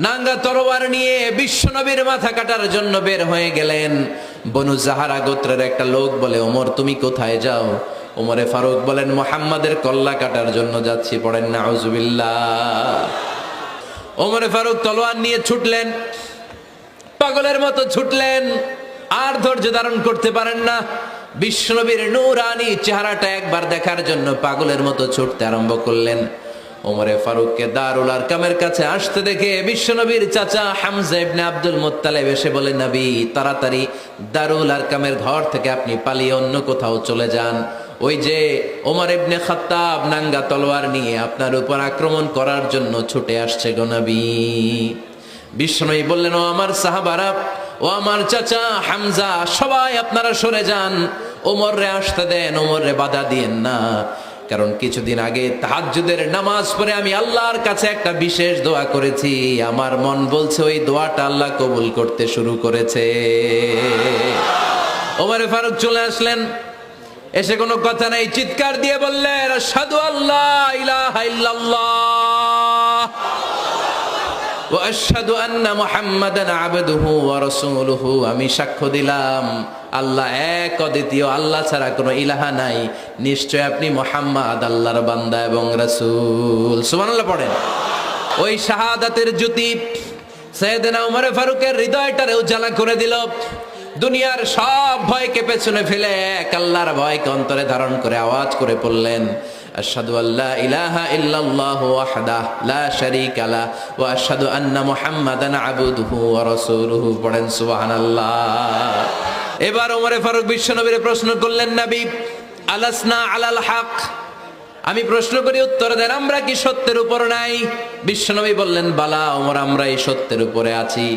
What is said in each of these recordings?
নাঙ্গা তরোয়ার নিয়ে বিশ্বনবীর মাথা কাটার জন্য বের হয়ে গেলেন। বনু জাহারা গোত্রের একটা লোক বলে, ওমর তুমি কোথায় যাও? ওমরে ফারুক বলেন, মুহাম্মাদের কল্লা কাটার জন্য যাচ্ছি। পড়েন নাউজুবিল্লাহ। ওমরে ফারুক তলোয়ার নিয়ে ছুটলেন, পাগলের মতো ছুটলেন, আর ধৈর্য ধারণ করতে পারেন না। বিশ্বনবীর নূরানি চেহারাটা একবার দেখার জন্য পাগলের মতো ছুটতে আরম্ভ করলেন। ওমরে ফারুককে দারুল আরকামের কাছে আসতে দেখে বিশ্বনবীর চাচা হামজা ইবনে আব্দুল মুত্তালিব এসে বলে, নবী তাড়াতাড়ি দারুল আরকামের ঘর থেকে আপনি পালিয়ে অন্য কোথাও চলে যান। ওই যে ওমর ইবনে খাত্তাব নাঙ্গা তলোয়ার নিয়ে আপনার উপর আক্রমণ করার জন্য ছুটে আসছে গো নবী। বিশ্বনবী বললেন, ও আমার সাহাবারা, ও আমার চাচা হামজা, সবাই আপনারা সরে যান, ওমর রে আসতে দেন, ওমর রে বাধা দিয়েন না। কারণ কিছুদিন আগে তাহাজ্জুদের নামাজ পড়ে আমি আল্লাহর কাছে একটা বিশেষ দোয়া করেছি, আমার মন বলছে ওই দোয়াটা আল্লাহ কবুল করতে শুরু করেছে। ওমর ফারুক চলে আসলেন, এসে কোনো কথা নাই, চিৎকার দিয়ে বললেন, আশহাদু আল্লা ইলাহা ইল্লাল্লাহ ওয়া আশহাদু আন্না মুহাম্মাদান আবদুহু ওয়া রাসূলুহু। আমি সাক্ষ্য দিলাম আল্লাহ এক, অদ্বিতীয়, আল্লাহ ছাড়া কোনো ইলাহা নাই, নিশ্চয় আপনি মুহাম্মদ আল্লাহর বান্দা এবং রাসূল। সুবহানাল্লাহ পড়েন। ওই শাহাদাতের জ্যোতি সাইয়েদনা ওমর ফারুকের হৃদয়টারে উজালা করে দিল। দুনিয়ার সব ভয়কে পেছনে ফেলে এক আল্লাহর ভয়কে অন্তরে ধারণ করে আওয়াজ করে পড়লেন, আশহাদু আল্লা ইলাহা ইল্লাল্লাহু ওয়াহদাহু লা শারীকা লাহু ওয়া আশহাদু আন্না মুহাম্মাদান আবদুহু ওয়া রাসূলুহু। পড়েন সুবহানাল্লাহ। এবার ওমর ফারুক বিশ্বনবীর প্রশ্ন করলেন, নবী আলাসনা আলাল হক, আমি প্রশ্ন করি উত্তর দেন, আমরা কি সত্যের উপর নাই? বিশ্বনবী বললেন, বালা ওমর, আমরা এই সত্যের উপরে আছি।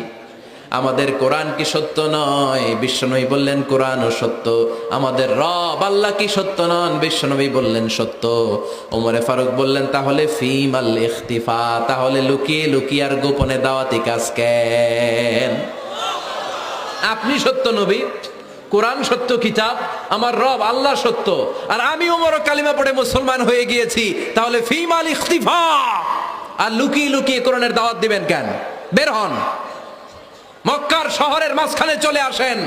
আমাদের কোরআন কি সত্য নয়? বিশ্বনবী বললেন, কোরআনও সত্য। আমাদের রব আল্লাহ কি সত্য নন? বিশ্বনবী বললেন, সত্য। ওমরে ফারুক বললেন, তাহলে ফিমাল ইখতিফা, তাহলে লুকিয়ে লুকিয়ে আর গোপনে দাওয়াতি কাজ কেন? আপনি সত্য নবী, কোরআন সত্য কিতাব, আমার রব আল্লাহ সত্য, আর আমি ওমর কালিমা পড়ে মুসলমান হয়ে গিয়েছি, তাহলে ফিমাল ইখতিফা, আর লুকিয়ে লুকিয়ে কোরআনের দাওয়াত দিবেন কেন? বের হন, মক্কার শহরের মাঝখানে চলে আসেন,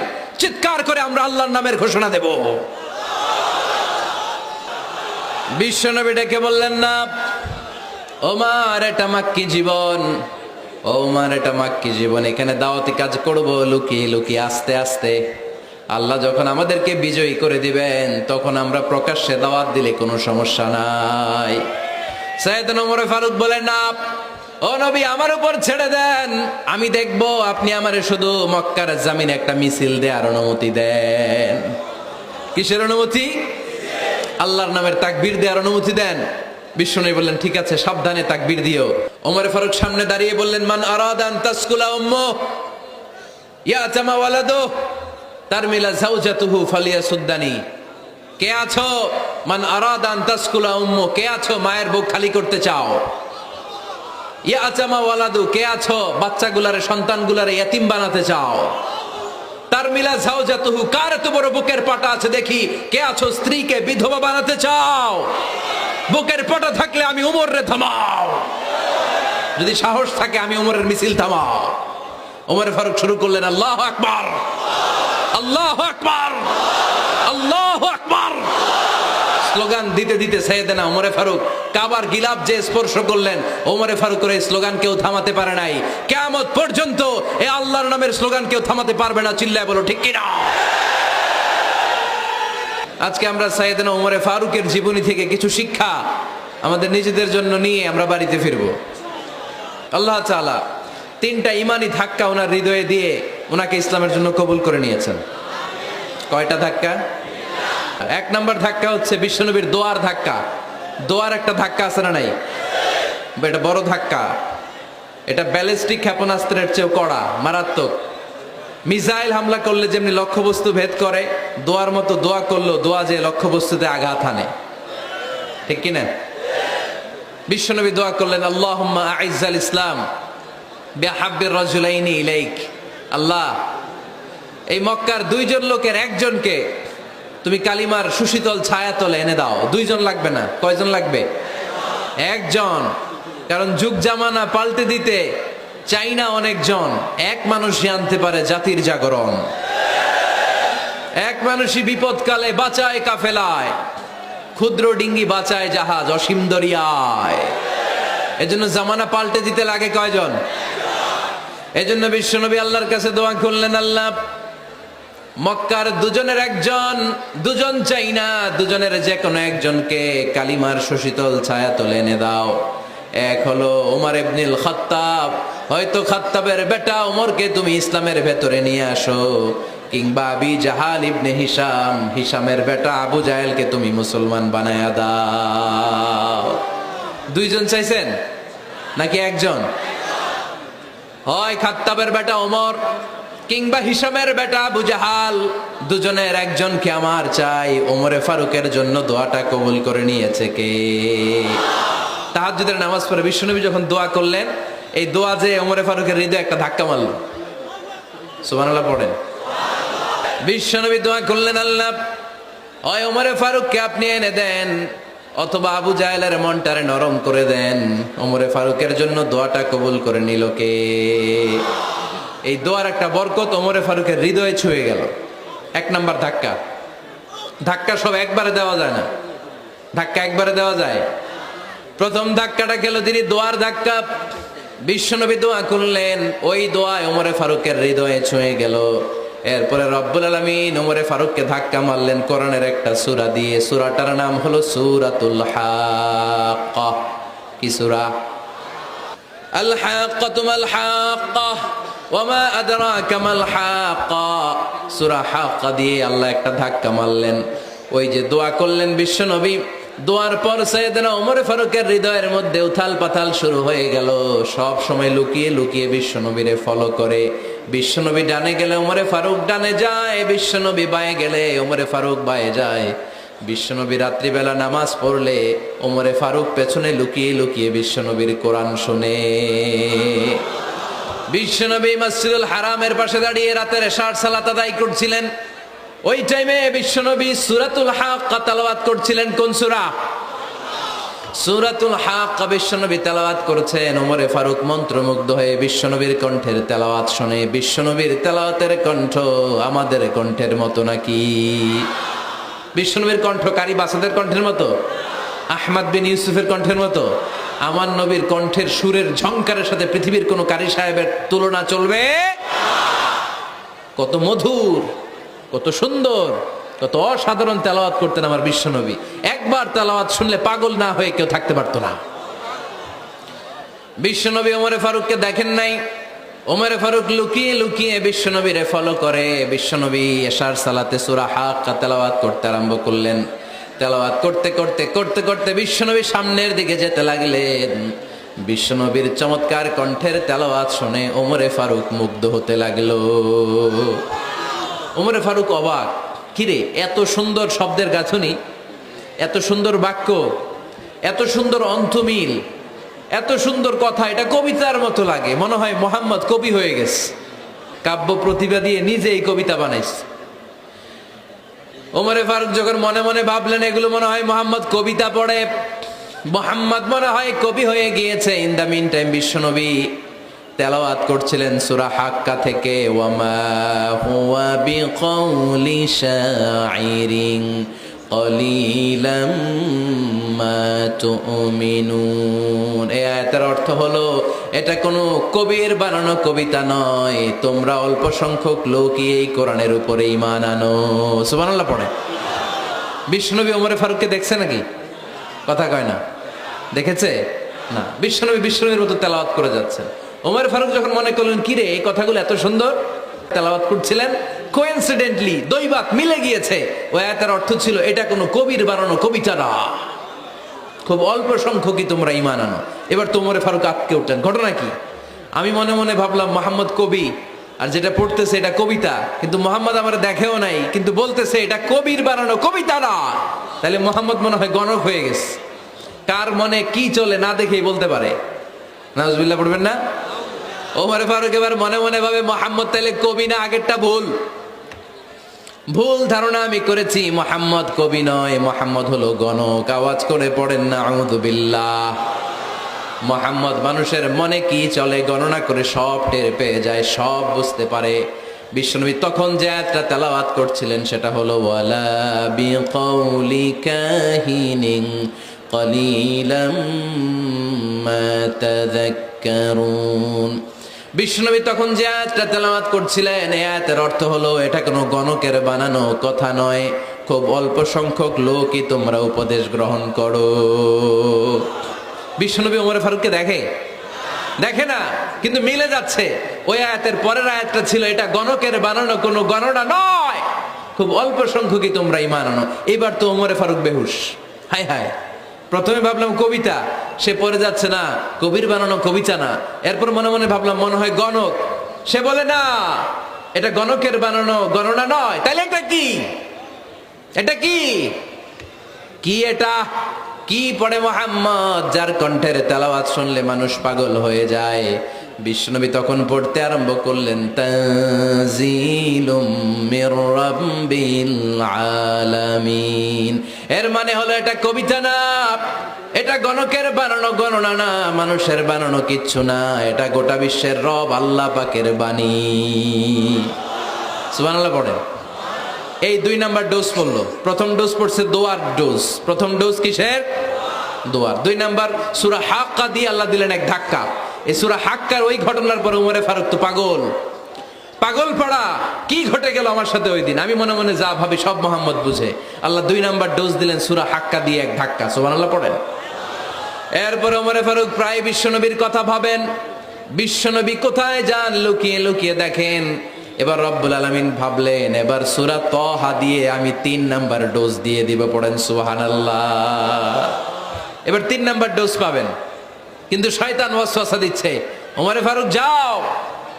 চিৎকার করে আমরা আল্লাহর নামের ঘোষণা দেব। বিশ্বনবী ডেকে বললেন, না ওমর, এটা মাক্কি জীবন, ওমর এটা মাক্কি জীবন, এখানে দাওয়াতি কাজ করব লুকিয়ে লুকিয়ে, আস্তে আস্তে। আল্লাহ যখন আমাদেরকে বিজয়ী করে দিবেন তখন আমরা প্রকাশ্যে দাওয়াত দিলে কোনো সমস্যা নাই। সাইয়েদনা ওমর ফারুক বলেন, না ও নবী, আমার উপর ছেড়ে দেন, আমি দেখব আপনি আমারে শুধু মক্কার জামিনে একটা মিছিল দেওয়ার অনুমতি দেন। কিসের অনুমতি? আল্লাহর নামের তাকবীর দেওয়ার অনুমতি দেন। বিশ্বনবী বললেন, ঠিক আছে, সাবধানে তাকবীর দিও। ওমর ফারুক সামনে দাঁড়িয়ে বললেন, মান আরাদা আন তাসকুলা উম্মু ইয়াতামা ওয়ালাদু তারমিলা যাওজাতুহু ফালিয়াসুদ্দানি। কে আছো? মান আরাদা আন তাসকুলা উম্মু, কে আছো মায়ের বুক খালি করতে চাও? ইয়াতামা ওয়ালাদু, কে আছো বাচ্চাগুলারে, সন্তানগুলারে ইতিম বানাতে চাও? তারমিলা যাওজাতুহু, কার এত বড় বুকের পাটা আছে দেখি, কে আছো স্ত্রীকে বিধবা বানাতে চাও? বুকের পাটা থাকলে আমি উমর রে থামাও, যদি সাহস থাকে আমি উমরের মিছিল থামাও। ওমর ফারুক শুরু করলেন, আল্লাহু আকবার, আল্লাহু আকবার, আল্লাহু আকবার। স্লোগান দিতে দিতে সাইয়েদনা ওমর ফারুক কাবার গিলাফ যে স্পর্শ করলেন, ওমর ফারুকের এই স্লোগান কেউ থামাতে পারে নাই। কিয়ামত পর্যন্ত এই আল্লাহর নামের স্লোগান কেউ থামাতে পারবে না। চিল্লায় বলো ঠিক কিনা? আজকে আমরা সাইয়েদনা ওমর ফারুকের জীবনী থেকে কিছু শিক্ষা আমাদের নিজেদের জন্য নিয়ে আমরা বাড়িতে ফিরবো। আল্লাহ তাআলা তিনটা ইমানি ধাক্কা ওনার হৃদয়ে দিয়ে ওনাকে ইসলামের জন্য কবুল করে নিয়েছেন। কয়টা ধাক্কা? এক নম্বর ধাক্কা হচ্ছে বিশ্বনবীর দোয়ার ধাক্কা। দোয়ার একটা ধাক্কা আছে না নাই? এটা বড় ধাক্কা। এটা ব্যালিস্টিক ক্ষেপণাস্ত্রের চেয়েও কড়া, মারাত্মক। মিসাইল হামলা করলে যেমনি লক্ষ্যবস্তু ভেদ করে, দোয়ার মতো দোয়া করলো, দোয়া যে লক্ষ্যবস্তুতে আঘাত হানে, ঠিক কিনা? বিশ্বনবী দোয়া করলেন, আল্লাহুম্মা আইজ্জাল ইসলাম বিহাব্বির রাজুলাইনি ইলাইক। আল্লাহ, এই মক্কার দুইজন লোকের একজনকে তুমি কালিমার সুশীতল ছায়াতলে এনে দাও। দুইজন লাগবে না, কয়জন লাগবে? একজন। কারণ যুগ জামানা পাল্টে দিতে চাই না অনেকজন, এক মানুষই আনতে পারে জাতির জাগরণ। এক মানুষই বিপদকালে বাঁচায় কাফেলায়, ক্ষুদ্র ডিঙ্গি বাঁচায় জাহাজ অসীম দরিয়ায়। এজন্য জামানা পাল্টে দিতে লাগে কয়জন? এজন্য বিশ্বনবী আল্লাহর কাছে দোয়া করলেন, আল্লাহ মক্কার দুজনের একজন, দুজন চাই না, দুজনের যে কোনো একজনকে কালিমার সুশীতল ছায়া তুলে এনে দাও। এক হলো ওমর ইবনুল খাত্তাব, হয়তো খাত্তাবের বেটা ওমরকে তুমি ইসলামের ভেতরে নিয়ে আসো, কিংবা আবি জাহাল ইবনে হিশাম, হিশামের বেটা আবু জাহেলকে তুমি মুসলমান বানায়া দাও। দুইজন চাইছেন নাকি একজন? হয় খাত্তাবের বেটা ওমর কিংবা হিশামের বেটা আবু জাহাল, দুজনের একজনকে আমার চাই। ওমরে ফারুকের জন্য দোয়াটা কবুল করে নিয়েছে কে? তাহাজ্জুদের নামাজ পড়ে বিশ্বনবী যখন দোয়া করলেন, এই দোয়া যে ওমরে ফারুকের হৃদয়ে একটা ধাক্কা মারল। সুবহানাল্লাহ পড়েন। বিশ্বনবী দোয়া করলেন, আল্লাহ হয় ওমরে ফারুককে আপনি এনে দেন, অথবা আবু জাহেলের মনটারে নরম করে দেন। ওমরে ফারুকের জন্য দোয়াটা কবুল করে নিল কে? এই দোয়ার একটা বরকত ওমরে ফারুকের হৃদয়ে ছুঁয়ে গেল। এক নাম্বার ধাক্কা। ধাক্কা সব একবারে দেওয়া যায় না, ধাক্কা একবারে দেওয়া যায়। প্রথম ধাক্কাটা গেল তিনি দোয়ার ধাক্কা। বিশ্বনবী দোয়া করলেন, ওই দোয়ায় ওমরে ফারুকের হৃদয়ে ছুঁয়ে গেল। এরপরে রব্বুল আলামিন ওমরে ফারুককে ধাক্কা মারলেন কোরআনের একটা সূরা দিয়ে। সূরাটার নাম হলো সূরাতুল হাক্কা। কি সূরা? আল হাক্কাতু মাল হাক্কা ওয়া মা আদরাকা মাল হাক্কা। সূরা হাক্কা দিয়ে আল্লাহ একটা ধাক্কা মারলেন। ওই যে দোয়া করলেন বিশ্বনবী, দোয়ার পর সাইয়েদনা ওমর ফারুকের হৃদয়ের মধ্যে উথাল পাথাল শুরু হয়ে গেল। সব সময় লুকিয়ে লুকিয়ে বিশ্বনবীরে ফলো করে। বিশ্বনবী ডানে গেলে ওমরে ফারুক ডানে যায়, বিশ্বনবী বায়ে গেলে ওমরে ফারুক বায়ে যায়। বিশ্বনবী রাত্রিবেলা নামাজ পড়লে ওমরে ফারুক পেছনে লুকিয়ে লুকিয়ে বিশ্বনবীর কোরআন শুনে। বিশ্বনবী মসজিদুল হারামের পাশে দাঁড়িয়ে রাতের এশার সালাত আদায় করছিলেন। ওই টাইমে বিশ্বনবী সূরাতুল হাক্কা তেলাওয়াত করছিলেন। কোন সূরা? সূরাতুল হাক্কা বিশ্বনবী তেলাওয়াত করেছেন। ওমরে ফারুক মন্ত্রমুগ্ধ হয়ে বিশ্বনবীর কণ্ঠের তেলাওয়াত শুনে। বিশ্বনবীর তেলাওয়াতের কণ্ঠ আমাদের কণ্ঠের মতো নাকি? বিশ্বনবীর কণ্ঠ কারি বাসাদের কণ্ঠের মতো? আহমদ বিন ইউসুফের কণ্ঠের মতো? আমার নবীর কণ্ঠের সুরের ঝংকারের সাথে পৃথিবীর কোন কারি সাহেবের তুলনা চলবে? কত মধুর, কত সুন্দর, কত অসাধারণ তেলাওয়াত করতেন আমার বিশ্বনবী। একবার তেলাওয়াত শুনলে পাগল না হয়ে কেউ থাকতে পারতো না। বিশ্বনবী ওমরে ফারুককে দেখেন নাই। ওমরে ফারুক লুকিয়ে লুকিয়ে বিশ্বনবীরে ফলো করে। বিশ্বনবী এশার সালাতে সূরা হাক্কা তেলাওয়াত করতে আরম্ভ করলেন। তেলাওয়াত করতে করতে করতে করতে বিশ্বনবী সামনের দিকে যেতে লাগলেন। বিশ্বনবীর চমৎকার কণ্ঠের তেলাওয়াত শুনে ওমরে ফারুক মুগ্ধ হতে লাগলো। ওমরে ফারুক অবাক, কিরে এত সুন্দর শব্দের গাঁথনি, এত সুন্দর বাক্য, এত সুন্দর অন্তমিল, এত সুন্দর কথা, এটা কবিতার মতো লাগে। মনে হয় মোহাম্মদ কবি হয়ে গেছে, কাব্য প্রতিভা দিয়ে নিজেই কবিতা বানাইছে। ওমরে ফারুক যখন মনে মনে ভাবলেন এগুলো মনে হয় মোহাম্মদ কবিতা পড়ে, মোহাম্মদ মনে হয় কবি হয়ে গিয়েছে। ইন দ্য মিন টাইম বিশ্বনবী তেলাওয়াত করছিলেন সূরা হাক্কা থেকে, ওয়ামা হুয়া বিকাউলি শাইরিন কলিলাম মা তুমিনুন। এই আয়াতের অর্থ হলো এটা কোনো কবির বানানো কবিতা নয়, তোমরা অল্প সংখ্যক লোকই এই কোরআনের উপরে ঈমান আনো। সুবহানাল্লাহ পড়ে। বিশ্বনবী ওমরে ফারুককে দেখছে নাকি? কথা কয় না, দেখেছে না? বিশ্বনবীর মতো তেলাওয়াত করে যাচ্ছেন। ওমর ফারুক যখন মনে করলেন কিরে এই কথাগুলো এত সুন্দর, তেলাওয়াত করছিলেন, কোইন্সিডেন্টলি দৈবাত মিলে গিয়েছে। ওই আয়াতের অর্থ ছিল এটা কোনো কবির বানানো কবিতা না, খুব অল্প সংখ্যকই তোমরা ঈমান আনো। এবার তো ওমর ফারুক আটকে উঠলেন, ঘটনা কি? আমি মনে মনে ভাবলাম মোহাম্মদ কবি, আর যেটা পড়তেছে এটা কবিতা, কিন্তু মোহাম্মদ আমার দেখেও নাই, কিন্তু বলতেছে এটা কবির বানানো কবিতা না। তাহলে মোহাম্মদ মনে হয় গণক হয়ে গেছে। কার মনে কি চলে না দেখেই বলতে পারে। নাউজুবিল্লাহ পড়বেন না? ওমর ফারুক এবার মনে মনে ভাবে মোহাম্মদ তাহলে কবি না, আগেরটা ভুল ধারণা আমি করেছি। মোহাম্মদ কবি নয়, মোহাম্মদ হলো গণক। আওয়াজ করে পড়েন না আউযু বিল্লাহ। মুহাম্মদ মানুষের মনে কি চলে গণনা করে সব টের পেয়ে যায়, সব বুঝতে পারে। বিশ্বনবী তখন যে আয়াতটা তেলাওয়াত করছিলেন সেটা হলো ওয়ালা বিকাউলি কাহিনিন কলিলাম মা তাযাক্কারুন। বিশ্বনবী তখন যে আয়াতটা তেলাওয়াত করছিলেন এই আয়াতের অর্থ হলো এটা কোনো গণকের বানানো কথা নয়, খুব অল্প সংখ্যক লোকই তোমরা উপদেশ গ্রহণ করো। বিশ্বনবী ওমর ফারুককে দেখে না, কিন্তু মিলে যাচ্ছে। ওই আয়াতের পরের আয়াতটা ছিল এটা গণকের বানানো কোনো গণনা নয়, খুব অল্প সংখ্যকই তোমরা ঈমান আনো। এবার তো ওমর ফারুক বেহুশ। হায় হায়, প্রথমে ভাবলাম কবিতা, সে পড়ে যাচ্ছে না কবির বানানো কবিতা না। এরপর মনে মনে ভাবলাম মনে হয় গণক, সে বলে না এটা গণকের বানানো গণনা নয়। তাহলে এটা কি? এটা কি কি এটা কি পড়ে মুহাম্মদ, যার কণ্ঠের তেলাওয়াত শুনলে মানুষ পাগল হয়ে যায়। বিশ্বনবী তখন পড়তে আরম্ভ করলেন তানজিলুম মির রাব্বিল আলামিন। এর মানে হলো এটা কবিতা না, এটা গণকের বানানো গণনা না, মানুষের বানানো কিচ্ছু না, এটা গোটা বিশ্বের রব আল্লাহ পাকের বাণী। সুবহানাল্লাহ পড়েন। এই 2 নাম্বার ডোজ পড়লো। প্রথম ডোজ পড়ছে দোয়ার ডোজ। প্রথম ডোজ কিসের? দোয়ার। 2 নাম্বার সূরা হাক্কা দিয়ে আল্লাহ দিলেন এক ধাক্কা। এই সূরা হাক্কার ওই ঘটনার পরে উমরে ফারুক তো পাগল পড়া, কি ঘটে গেল আমার সাথে ওই দিন, আমি মনে মনে যা ভাবি সব মোহাম্মদ বুঝে। আল্লাহ 2 নাম্বার ডোজ দিলেন সূরা হাক্কা দিয়ে এক ধাক্কা। সুবহানাল্লাহ পড়েন। এরপরে উমরে ফারুক প্রায় বিশ্বনবীর কথা ভাবেন, বিশ্বনবী কোথায় যান লুকিয়ে লুকিয়ে দেখেন। এবার রব্বুল আলামিন ভাবলেন এবার সূরা তাহা দিয়ে আমি 3 নাম্বার ডোজ দিয়ে দিব। পড়েন সুবহানাল্লাহ। এবার 3 নাম্বার ডোজ পাবেন, কিন্তু শয়তান ওয়াসওয়াসা দিচ্ছে, ওমরে ফারুক যাও,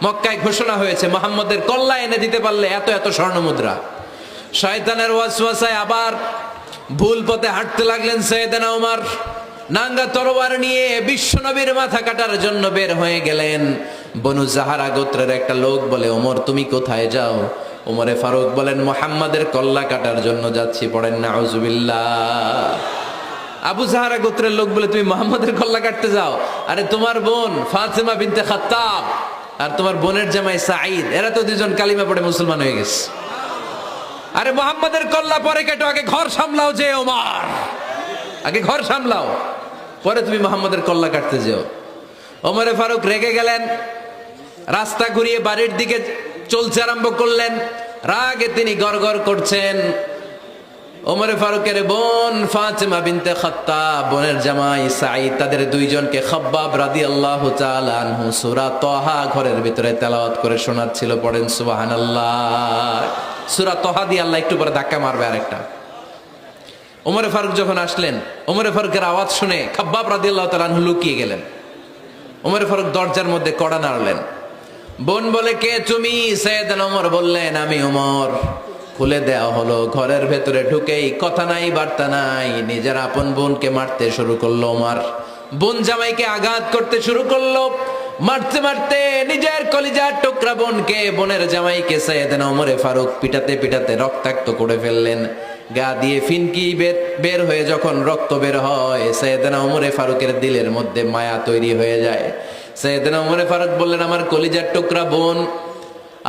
মক্কায় ঘোষণা হয়েছে মুহাম্মদের কল্লা এনে দিতে পারলে এত এত স্বর্ণ মুদ্রা। শয়তানের ওয়াসওয়াসায় আবার ভুল পথে হাঁটতে লাগলেন সাইয়েদনা ওমর। নাঙ্গা তরবার নিয়ে বিশ্বনবীর মাথা কাটার জন্য বের হয়ে গেলেন। বনু জাহারা গোত্রের একটা লোক বলে ওমর তুমি কোথায় যাও? ওমরে ফারুক বলেন মুহাম্মাদের কল্লা কাটার জন্য যাচ্ছি। পড়েন নাউজুবিল্লাহ। আবু জাহারা গোত্রের লোক বলে তুমি মুহাম্মাদের কল্লা কাটতে যাও? আরে তোমার বোন ফাতেমা বিনতে খাত্তাব আর তোমার বোনের জামাই সাঈদ, এরা তো 2 জন কালিমা পড়ে মুসলমান হয়ে গেছে। আরে মুহাম্মাদের কল্লা পরে কেটো, আগে ঘর সামলাও। যে ওমর আগে ঘর সামলাও, পরে তুমি মুহাম্মাদের কল্লা কাটতে যাও। ওমরে ফারুক রেগে গেলেন, রাস্তা ঘুরিয়ে বাড়ির দিকে চলতে আরম্ভ করলেন। রাগে তিনি গড়গড় করছেন। ওমরে ফারুকের বোন ফাতেমা বিনতে খাত্তাব, বোনের জামাই সাঈদ, তাদের 2 জনকে খাব্বাব রাদিয়াল্লাহু তাআলা আনহু সূরা তাহা ঘরের ভিতরে তেলাওয়াত করে শোনাচ্ছিল। পড়েন সুবহানাল্লাহ। সূরা তাহা দিয়ে আল্লাহ একটু পরে ধাক্কা মারবে আরেকটা। ওমরে ফারুক যখন আসলেন, ওমরে ফারুকের আওয়াজ শুনে খাব্বাব রাদিয়াল্লাহু তাআলা আনহু লুকিয়ে গেলেন। ওমরে ফারুক দরজার মধ্যে কড়া নাড়লেন। বোন বলে কে তুমি? সাইয়েদনা ওমর বললেন আমি ওমর। খুলে দেওয়া হলো। ঘরের ভেতরে ঢুকেই কথা নাই বার্তা নাই, নিজের আপন বোনকে মারতে শুরু করলো ওমর। বোন জামাইকে আঘাত করতে শুরু করলো। মারতে মারতে নিজের কলিজার টুকরা বোনকে, বোনের জামাইকে সাইয়েদনা ওমরে ফারুক পিটাতে পিটাতে রক্তাক্ত করে ফেললেন। গা দিয়ে ফিনকি বের হয়ে যখন রক্ত বের হয়, সাইয়েদনা ওমরে ফারুকের দিলের মধ্যে মায়া তৈরি হয়ে যায়। সাইয়েদনা ওমরে ফারুক বললেন আমার কলিজার টুকরা বোন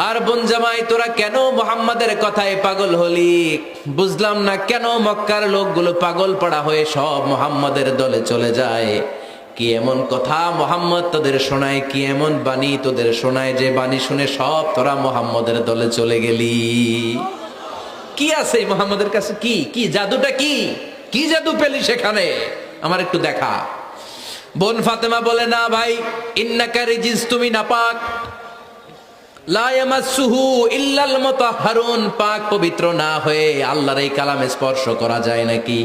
আর বোন জামাই, তোরা কেন মুহাম্মাদের কথায় পাগল হলি? বুঝলাম না কেন মক্কার লোকগুলো পাগল পড়া হয়ে সব মুহাম্মাদের দলে চলে যায়। কি এমন কথা মুহাম্মদ তোদের শোনায়, কি এমন বাণী তোদের শোনায় যে বাণী শুনে সব তোরা মুহাম্মাদের দলে চলে গেলি? কি আছে মুহাম্মাদের কাছে? কি কি জাদুটা? কি জাদু পেলি সেখানে? আমার একটু দেখা। বোন ফাতেমা বলে না ভাই, ইন্নাকা রিজিস, তুমি নাপাক। লা ইয়ামাসসুহু ইল্লাল মুতাহহারুন, পাক পবিত্র না হয়ে আল্লাহর এই কালামে স্পর্শ করা যায় নাকি?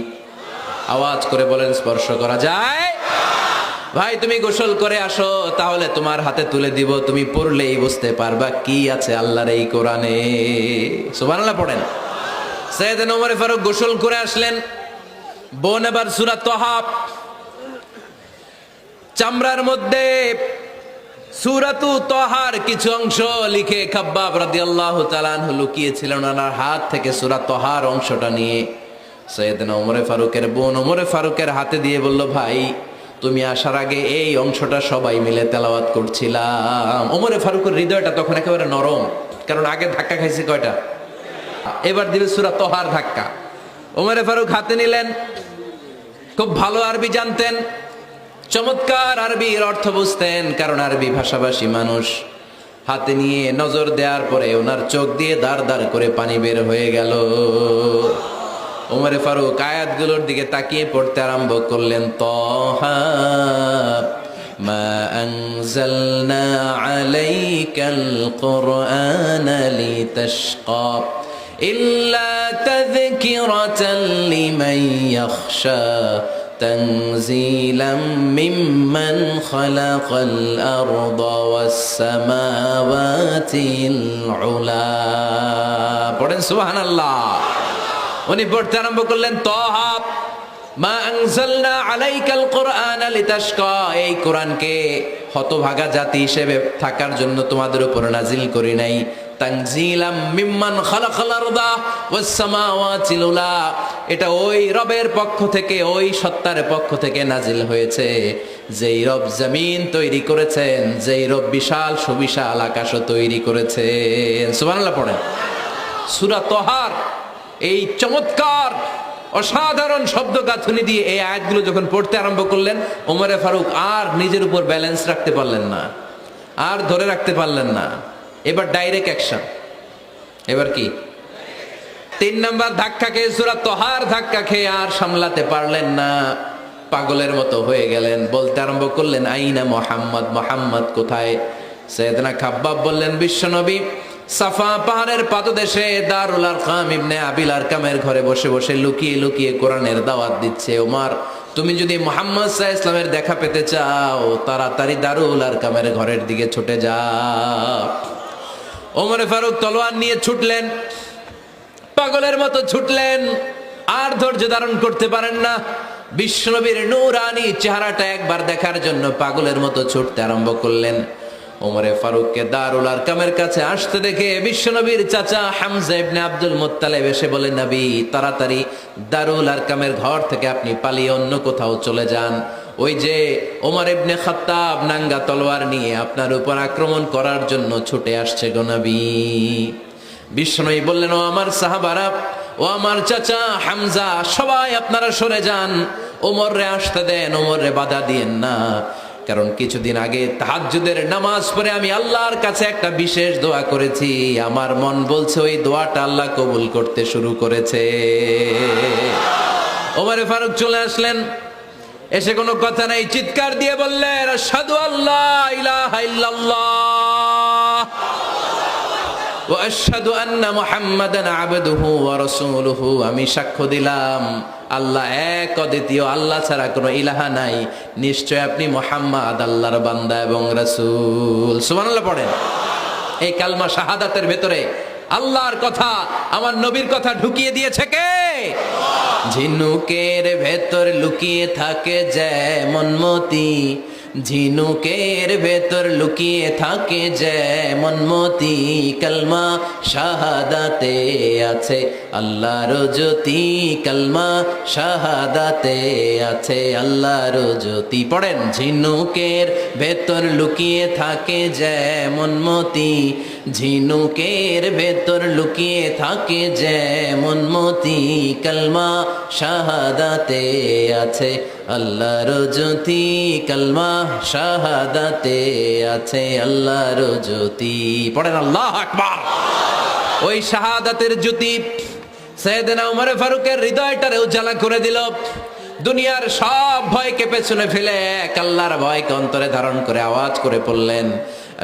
আওয়াজ করে বলেন স্পর্শ করা যায়? ভাই তুমি গোসল করে আসো, তাহলে তোমার হাতে তুলে দিব, তুমি পড়লেই বুঝতে পারবা কি আছে আল্লাহর এই কোরআনে। সুবহানাল্লাহ পড়েন। সাইয়েদনা ওমর ফারুক গোসল করে আসলেন। বোন এবার সূরা তাহা চামড়ার মধ্যে সূরাতু তাহার কিছু অংশ লিখে খাব্বাব রাদিয়াল্লাহু তাআলা আনহু লুকিয়েছিলেন। ওনার হাত থেকে সূরা তাহার অংশটা নিয়ে সাইয়েদনা ওমর ফারুকের বোন ওমর ফারুকের হাতে দিয়ে বলল ভাই তুমি আসার আগে এই অংশটা সবাই মিলে তেলাওয়াত করছিলাম। ওমরে ফারুকের হৃদয়টা তখন একেবারে নরম, কারণ আগে ধাক্কা খাইছে কয়টা, এবার দিবে সূরা তহার ধাক্কা। ওমরে ফারুক হাতে নিলেন, খুব ভালো আরবি জানতেন, চমৎকার আরবির অর্থ বুঝতেন, কারণ আরবি ভাষাভাষী মানুষ। হাতে নিয়ে নজর দেওয়ার পরে ওনার চোখ দিয়ে দাঁড় দাঁড় করে পানি বের হয়ে গেল। ওমরে ফারুক আয়াতগুলোর দিকে তাকিয়ে পড়তে আরম্ভ করলেন, তহা মা আনজালনা আলাইকাল কুরআনা লিতাশকা ইল্লা তাযকিরাতাল লিমান ইয়াখশা তানজিলাম মিম্মান খালাকাল আরদা ওয়াস সামাওয়াতিল উলা। পড়েন সুবহানাল্লাহ। উনি পড়তে আরম্ভ করলেন, তহা মা আনজালনা আলাইকাল কুরআনা লিতাশকা, এই কোরআনকে হতভাগা জাতি হিসেবে থাকার জন্য তোমাদের উপর নাজিল করি নাই। তানজিলাম মিম্মান খালাকাল আরদা ওয়াস সামাওয়াতিল উলা, এটা ওই রবের পক্ষ থেকে, ওই সত্তার পক্ষ থেকে নাজিল হয়েছে যেই রব জমিন তৈরি করেছেন, যেই রব বিশাল সুবিশাল আকাশও তৈরি করেছেন। সুবহানাল্লাহ পড়েন। সূরা তহার এই চমৎকার অসাধারণ শব্দ গাঁথুনি দিয়ে এই আয়াতগুলো যখন পড়তে আরম্ভ করলেন, ওমরে ফারুক আর নিজের উপর ব্যালেন্স রাখতে পারলেন না, আর ধরে রাখতে পারলেন না। এবার ডাইরেক্ট অ্যাকশন। এবার কি 3 নাম্বার ধাক্কা খেয়ে, সূরা তহার ধাক্কা খেয়ে আর সামলাতে পারলেন না, পাগলের মতো হয়ে গেলেন। বলতে আরম্ভ করলেন, আইনা মুহাম্মদ, মুহাম্মদ কোথায়? সাইয়েদনা খাব্বাব বললেন, বিশ্বনবী সাফা পাহাড়ের পাদদেশে দারুল আরকাম ইবনে আবিল আরকামের ঘরে বসে বসে লুকিয়ে লুকিয়ে কোরআনের দাওয়াত দিচ্ছে। ওমর, তুমি যদি মুহাম্মদ সাল্লাল্লাহু আলাইহি ওয়াসাল্লামের দেখা পেতে চাও, তাড়াতাড়ি দারুল আরকামের ঘরের দিকে ছুটে যাও। ওমরে ফারুক তলোয়ার নিয়ে ছুটলেন, পাগলের মতো ছুটলেন, আর ধৈর্য ধারণ করতে পারেন না। বিশ্বনবীর নূরানি চেহারাটা একবার দেখার জন্য পাগলের মতো ছুটতে আরম্ভ করলেন। ওমরে ফারুককে দারুল আরকামের কাছে আসতে দেখে বিশ্বনবীর চাচা হামজা ইবনে আব্দুল মুত্তালিব এসে বলে, নবী তাড়াতাড়ি দারুল আরকামের ঘর থেকে আপনি পালিয়ে অন্য কোথাও চলে যান। ওই যে ওমর ইবনে খাত্তাব নাঙ্গা তলোয়ার নিয়ে আপনার উপর আক্রমণ করার জন্য ছুটে আসছে গো নবী। বিশ্বনবী বললেন, ও আমার সাহাবারা, ও আমার চাচা হামজা, সবাই আপনারা সরে যান, ওমররে আসতে দেন, ওমররে বাধা দিয়েন না। কারণ কিছুদিন আগে তাহাজ্জুদের নামাজ পড়ে আমি আল্লাহর কাছে একটা বিশেষ দোয়া করেছি, আমার মন বলছে ওই দোয়াটা আল্লাহ কবুল করতে শুরু করেছে। ওমরে ফারুক চলে আসলেন, এসে কোনো কথা নাই, চিৎকার দিয়ে বললেন, আশহাদু আল্লা ইলাহা ইল্লাল্লাহ ওয়া আশহাদু আন্না মুহাম্মাদান আবদুহু ওয়া রাসূলুহু, আমি সাক্ষ্য দিলাম আল্লাহ এক, অদ্বিতীয়, আল্লাহ ছাড়া কোনো ইলাহা নাই, নিশ্চয় আপনি মুহাম্মদ আল্লাহর বান্দা এবং রাসূল। সুবহানাল্লাহ পড়েন। এই কালমা শাহাদাতের ভেতরে আল্লাহর কথা, আমার নবীর কথা ঢুকিয়ে দিয়েছে কে? ঝিনুকের ভেতর লুকিয়ে থাকে যেমন মতি, ঝিনুকের ভেতর লুকিয়ে থাকে যেমন মতি, কালমা শাহাদাতে আছে আল্লাহর জ্যোতি, কালমা শাহাদাতে আছে আল্লাহর জ্যোতি। পড়েন, ঝিনুকের ভেতর লুকিয়ে থাকে যেমন মতি, ঝিনুকের ভেতর লুকিয়ে থাকে যেমন মতি, কালমা শাহাদাতে আছে আল্লাহর জ্যোতি, কালমা শাহাদাতে আছে আল্লাহর জ্যোতি। পড়েন আল্লাহু আকবার। ওই শাহাদাতের জ্যোতি সাইয়েদনা ওমর ফারুকের হৃদয়টারে উজালা করে দিল। দুনিয়ার সব ভয়কে পেছনে ফেলে এক আল্লাহর ভয়কে অন্তরে ধারণ করে আওয়াজ করে পড়লেন,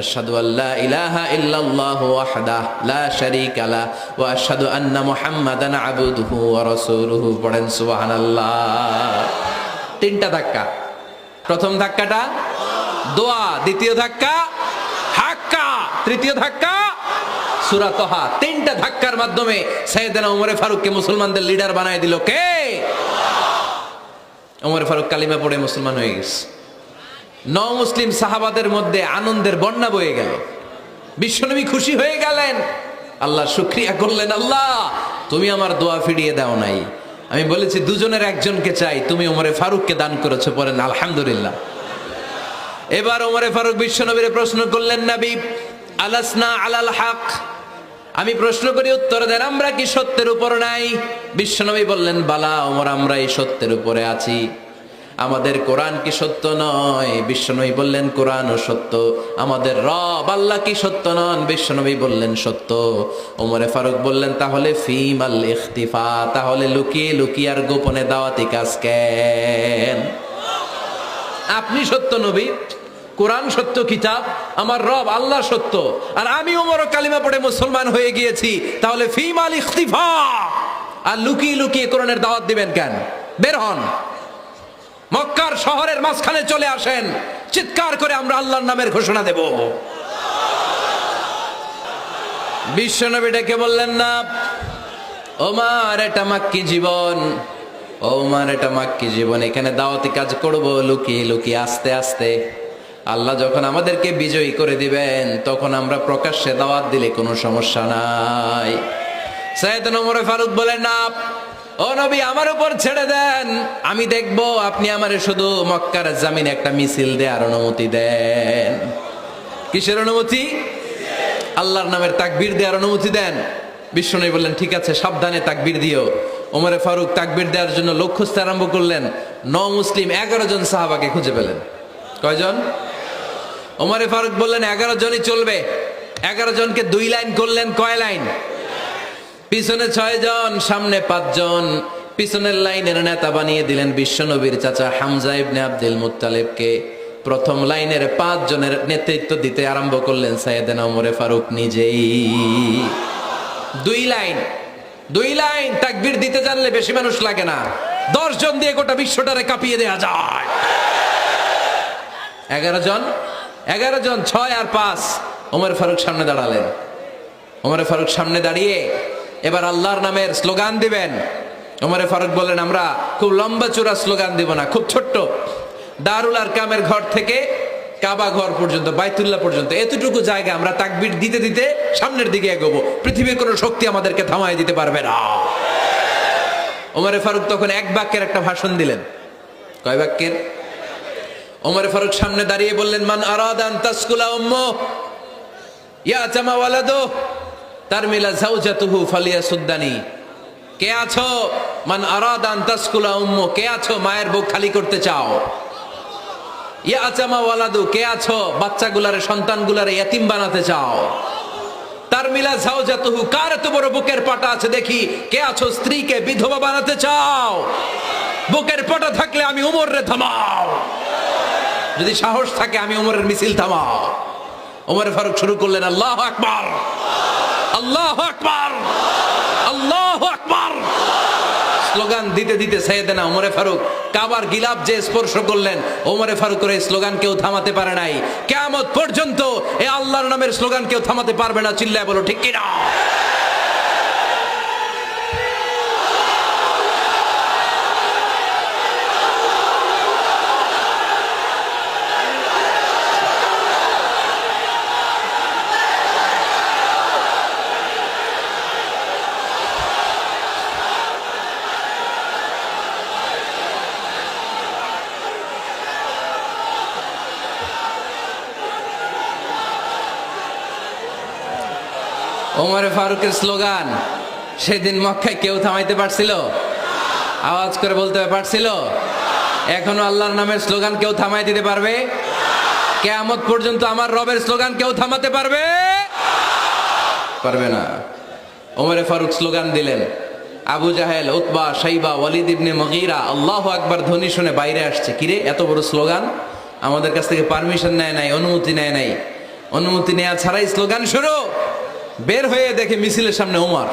আশহাদু আল্লা ইলাহা ইল্লাল্লাহু ওয়াহদাহু লা শারীকা লাহু ওয়া আশহাদু আন্না মুহাম্মাদান আবদুহু ওয়া রাসূলুহু। পড়েন সুবহানাল্লাহ। 3টা ধাক্কা। প্রথম ধাক্কাটা দোয়া, দ্বিতীয় ধাক্কা হাক্কা, তৃতীয় ধাক্কা সূরা তহা। 3টা ধাক্কার মাধ্যমে সাইয়েদনা ওমর ফারুককে মুসলমানদের লিডার বানায় দিল কে? ওমর ফারুক কালিমা পড়ে মুসলমান হয়ে গেছে। মুসলিম সাহাবাদের মধ্যে আনন্দের বন্যা বয়ে গেল। বিশ্বনবী খুশি হয়ে গেলেন, আল্লাহ শুকরিয়া করলেন, আল্লাহ তুমি আমার দোয়া ফিরিয়ে দাও নাই, আমি বলেছি দুজনের একজনকে চাই, তুমি ওমরে ফারুককে দান করেছো, পড়েন আলহামদুলিল্লাহ। এবার ওমরে ফারুক বিশ্বনবীর প্রশ্ন করলেন, নবী আলাসনা আলাল হক, আমি প্রশ্ন করি উত্তর দেন, আমরা কি সত্যের উপর নাই? বিশ্বনবী বললেন, বালা ওমর, আমরা এই সত্যের উপরে আছি। আমাদের কোরআন কি সত্য নয়? বিশ্বনবী বললেন, কোরআনও সত্য। আমাদের রব আল্লাহ কি সত্য নন? বিশ্বনবী বললেন, সত্য। ওমরে ফারুক বললেন, তাহলে ফিমাল ইখতিফা, তাহলে লুকিয়ে লুকিয়ে আর গোপনে দাওয়াতি কাজ কেন? আপনি সত্য নবী, কোরআন সত্য কিতাব, আমার রব আল্লাহ সত্য, আর আমি ওমর কালিমা পড়ে মুসলমান হয়ে গিয়েছি, তাহলে ফিমাল ইখতিফা, আর লুকিয়ে লুকিয়ে কোরআনের দাওয়াত দিবেন কেন? বের হন, মক্কার শহরের মাঝখানে চলে আসেন, চিৎকার করে আমরা আল্লাহর নামের ঘোষণা দেব। বিশ্বনবী ডেকে বললেন, না ওমর, এটা মাক্কি জীবন, ওমর এটা মাক্কি জীবন, এখানে দাওয়াতি কাজ করব লুকিয়ে লুকিয়ে, আস্তে আস্তে। আল্লাহ যখন আমাদেরকে বিজয়ী করে দিবেন, তখন আমরা প্রকাশ্যে দাওয়াত দিলে কোনো সমস্যা নাই। সাইয়েদনা ওমর ফারুক বলেন, না ও নবী, আমার উপর ছেড়ে দেন, আমি দেখব, আপনি আমারে শুধু মক্কার জামিনে একটা মিছিল দেওয়ার অনুমতি দেন। কিসের অনুমতি? আল্লাহর নামের তাকবীর দেওয়ার অনুমতি দেন। বিশ্বনবী বললেন, ঠিক আছে, সাবধানে তাকবীর দিও। ওমরে ফারুক তাকবীর দেওয়ার জন্য লোক খুঁজতে আরম্ভ করলেন। মুসলিম 11 জন সাহাবাকে খুঁজে পেলেন। কয়জন? ওমরে ফারুক বললেন, 11 জনই চলবে। 11 জনকে 2 লাইন করলেন। কয় লাইন? পিছনে 6 জন, সামনে 5 জন। পিছনের লাইনের নেতা বানিয়ে দিলেন বিশ্বনবীর চাচা হামজা ইবনে আব্দুল মুত্তালিবকে। প্রথম লাইনের 5 জনের নেতৃত্ব দিতে আরম্ভ করলেন সাইয়েদনা ওমরে ফারুক নিজেই। 2 লাইন তাকবীর দিতে জানলে বেশি মানুষ লাগে না, 10 জন দিয়ে গোটা বিশ্বটারে কাঁপিয়ে দেয়া যায়। 11 জন, 6 আর 5। ওমর ফারুক সামনে দাঁড়ালেন। ওমর ফারুক সামনে দাঁড়িয়ে এবার আল্লাহর নামের স্লোগান দিবেন। ওমর ফারুক বললেন, আমরা খুব লম্বা চূড়া স্লোগান দিব না, খুব ছোট্ট, দারুল আরকামের ঘর থেকে কাবা ঘর পর্যন্ত, বাইতুল্লাহ পর্যন্ত, এতটুকু জায়গা আমরা তাকবীর দিতে দিতে সামনের দিকে এগোবো, পৃথিবীর কোনো শক্তি আমাদেরকে থামায় দিতে পারবে না। ওমর ফারুক তখন 1 বাক্যের একটা ভাষণ দিলেন। কয় বাক্যের? ওমর ফারুক সামনে দাঁড়িয়ে বললেন, মান আরাদা আন তাসকুলা উম্মু ইয়াতামা ওয়ালাদু তারমিলা যাওজাতুহু ফালিয়াসুদ্দানি। কে আছো? মান আরাদা আন তাসকুলা উম্মু, কে আছো মায়ের বুক খালি করতে চাও? ইয়াতামা ওয়ালাদু, কে আছো বাচ্চাগুলারে, সন্তানগুলারে ইয়াতিম বানাতে চাও? তারমিলা যাওজাতুহু, কার এত বড় বুকের পাটা আছে দেখি, কে আছো স্ত্রীকে বিধবা বানাতে চাও? বুকের পাটা থাকলে আমি ওমরে থামাও, যদি সাহস থাকে আমি ওমরের মিছিল থামাও। ওমর ফারুক শুরু করলেন, আল্লাহু আকবার, আল্লাহু আকবার, আল্লাহু আকবার। স্লোগান দিতে দিতে সাইয়েদনা ওমর ফারুক কাবার গিলাফ যে স্পর্শ করলেন, ওমর ফারুকের এই স্লোগান কেউ থামাতে পারে নাই। কিয়ামত পর্যন্ত এই আল্লাহর নামের স্লোগান কেউ থামাতে পারবে না। চিল্লায় বলো ঠিক কিনা? ওমর ফারুকের স্লোগান সেদিন মক্কায় কেউ থামাইতে পারছিল? আওয়াজ করে বলতে পারছিল? এখনো আল্লাহর নামের স্লোগান কেউ থামাই দিতে পারবে? কিয়ামত পর্যন্ত আমার রবের স্লোগান কেউ থামাতে পারবে? পারবে না। ওমর ফারুক স্লোগান দিলেন। আবু জাহেল, উতবা, শাইবা, ওয়ালিদ ইবনে মুগীরা আল্লাহু আকবার ধ্বনি শুনে বাইরে আসছে। কিরে, এত বড় স্লোগান, আমাদের কাছ থেকে পারমিশন নেয় নাই, অনুমতি নেয় নাই। অনুমতি নেওয়া ছাড়াই স্লোগান শুরু। বের হয়ে দেখে মিছিলের সামনে ওমর।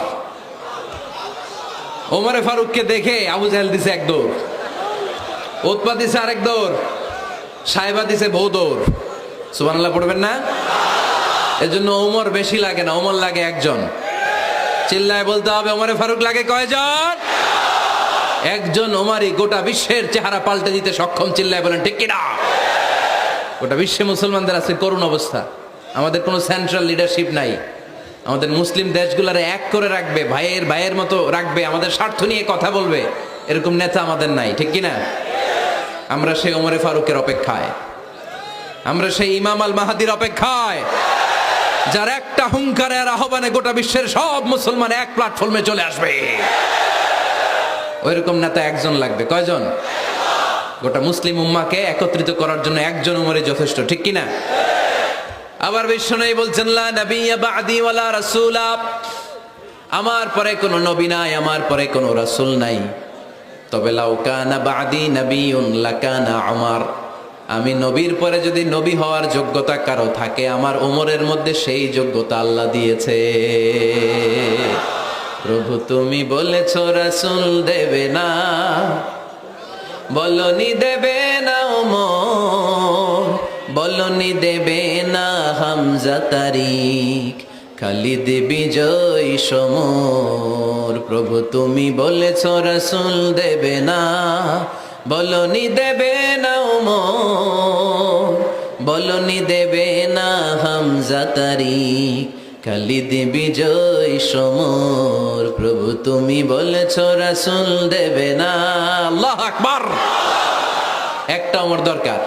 ওমরে ফারুককে দেখে আবু জাহেল দিছে 1 দৌড়, উতবা দিছে আরেক দৌড়, সাইবা দিছে বহু দৌড়। সুবহানাল্লাহ পড়বেন না? এজন্য ওমর বেশি লাগে না, ওমর লাগে 1 জন। চিল্লায় বলতে হবে, ওমরে ফারুক লাগে কয়জন? 1 জন ওমরই গোটা বিশ্বের চেহারা পাল্টে দিতে সক্ষম। চিল্লায় বলেন ঠিক কিনা? গোটা বিশ্বে মুসলমানদের আছে করুণ অবস্থা। আমাদের কোনো সেন্ট্রাল লিডারশিপ নাই। আমাদের মুসলিম দেশগুলোরে এক করে রাখবে, ভাইয়ের মতো রাখবে, আমাদের স্বার্থ নিয়ে কথা বলবে, এরকম নেতা আমাদের নাই, ঠিক কিনা? আমরা সেই ওমরে ফারুকের অপেক্ষায়, আমরা সেই ইমাম আল মাহাদির অপেক্ষায়, যার একটা হুঙ্কারের আহ্বানে গোটা বিশ্বের সব মুসলমান এক প্ল্যাটফর্মে চলে আসবে। ওইরকম নেতা একজন লাগবে। কয়জন? গোটা মুসলিম উম্মাকে একত্রিত করার জন্য একজন উমরে যথেষ্ট, ঠিক কিনা? আবার বিশ্বনবী বলছেন, লা নাবিয়্যা বা'দি ওয়ালা রাসূলা, আমার পরে কোনো নবী নাই, আমার পরে কোনো রাসূল নাই। তবে লাউ কানা বা'দি নাবিয়্যুন লাকানা উমর, আমি নবীর পরে যদি নবী হওয়ার যোগ্যতা কারো থাকে, আমার উমরের মধ্যে সেই যোগ্যতা আল্লাহ দিয়েছে। প্রভু তুমি বলেছো রাসূল দেবে না, বলনি দেবে না ওমর, বলনি দেবে না হামজা তারিক, খালিদ বিজয় সমর। প্রভু তুমি বলেছো রাসূল দেবে না, বলনি দেবে না ওমর, বলনি দেবে না হামজা তারিক, খালিদ বিজয় সমর। প্রভু তুমি বলেছো রাসূল দেবে না। আল্লাহু আকবার। একটা ওমর দরকার।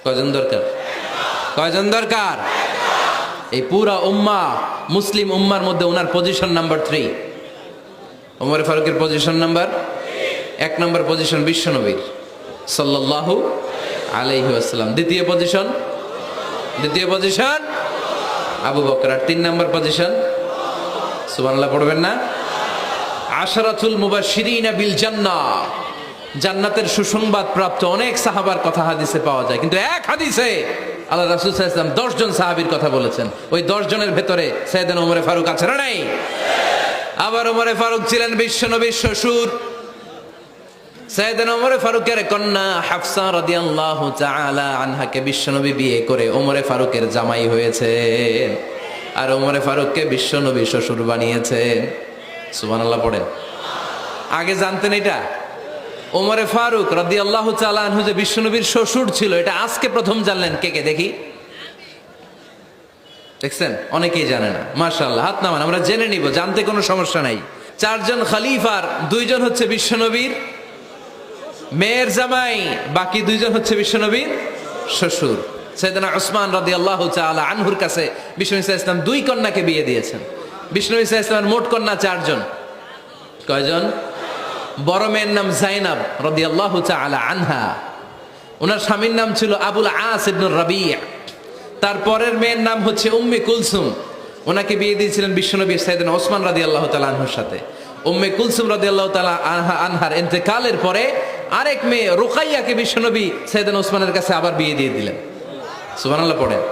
কয়জন দরকার? কয়জন দরকার? এই পুরা উম্মাহ, মুসলিম উম্মার মধ্যে ওনার পজিশন নাম্বার 3। ওমর ফারুকের পজিশন নাম্বার 1 নম্বর পজিশন বিশ্বনবীর সাল্লাল্লাহু আলাইহি ওয়াসাল্লাম। দ্বিতীয় পজিশন আবু বকর। আর 3 নম্বর পজিশন, সুবহানাল্লাহ পড়বেন না? আশরাতুল মুবাশশিরিনা বিল জান্নাহ, জান্নাতের সুসংবাদ প্রাপ্ত অনেক সাহাবার কথা হাদিসে পাওয়া যায়, কিন্তু এক হাদিসে আল্লাহ রাসূল সাল্লাল্লাহু আলাইহি ওয়াসাল্লাম 10 জন সাহাবীর কথা বলেছেন। ওই 10 জনের ভেতরে সাইয়েদনা ওমর ফারুক আছে না নাই? আবার ওমর ফারুক ছিলেন বিশ্বনবীর শ্বশুর। সাইয়েদনা ওমর ফারুকের কন্যা হাফসা রাদিয়াল্লাহু তাআলা আনহাকে বিশ্বনবী বিয়ে করে ওমর ফারুকের জামাই হয়েছেন, আর ওমর ফারুককে বিশ্বনবী শ্বশুর বানিয়েছেন। সুবহানাল্লাহ পড়েন। আগে জানতেন এটা? ওমর ফারুক রাদিয়াল্লাহু তাআলা আনহু যে বিশ্বনবীর শ্বশুর ছিল, এটা আজকে প্রথম জানলেন কে কে? দেখি, দেখছেন? অনেকেই জানে না। মাশাআল্লাহ, হাত নামান, আমরা জেনে নিব, জানতে কোনো সমস্যা নাই। 4 জন খলিফার 2 জন হচ্ছে বিশ্বনবীর মেয়ের জামাই, বাকি 2 জন হচ্ছে বিশ্বনবীর শ্বশুর। সাইয়েদনা উসমান রাদিয়াল্লাহু তাআলা আনহুর কাছে বিশ্বনবী সাল্লাল্লাহু আলাইহি ওয়াসাল্লাম 2 কন্যাকে বিয়ে দিয়েছেন। বিশ্বনবী সাল্লাল্লাহু আলাইহি ওয়াসাল্লামের মোট কন্যা 4 জন। কয়জন? বড় মেয়ের নাম যায়েনব রাদিয়াল্লাহু তাআলা আনহা, ওনার স্বামীর নাম ছিল আবুল আস ইবনে রাবি'। তারপরের মেয়ের নাম হচ্ছে উম্মে কুলসুম, ওনাকে বিয়ে দিয়েছিলেন বিশ্বনবী সাইয়েদনা ওসমান রাদিয়াল্লাহু তাআলা আনহুর সাথে। উম্মে কুলসুম রাদিয়াল্লাহু তাআলা আনহার ইন্তেকালের পরে আরেক মেয়ে রুকাইয়াকে বিশ্বনবী সাইয়েদনা ওসমানের কাছে আবার বিয়ে দিয়ে দিলেন। সুবহানাল্লাহ পড়েন।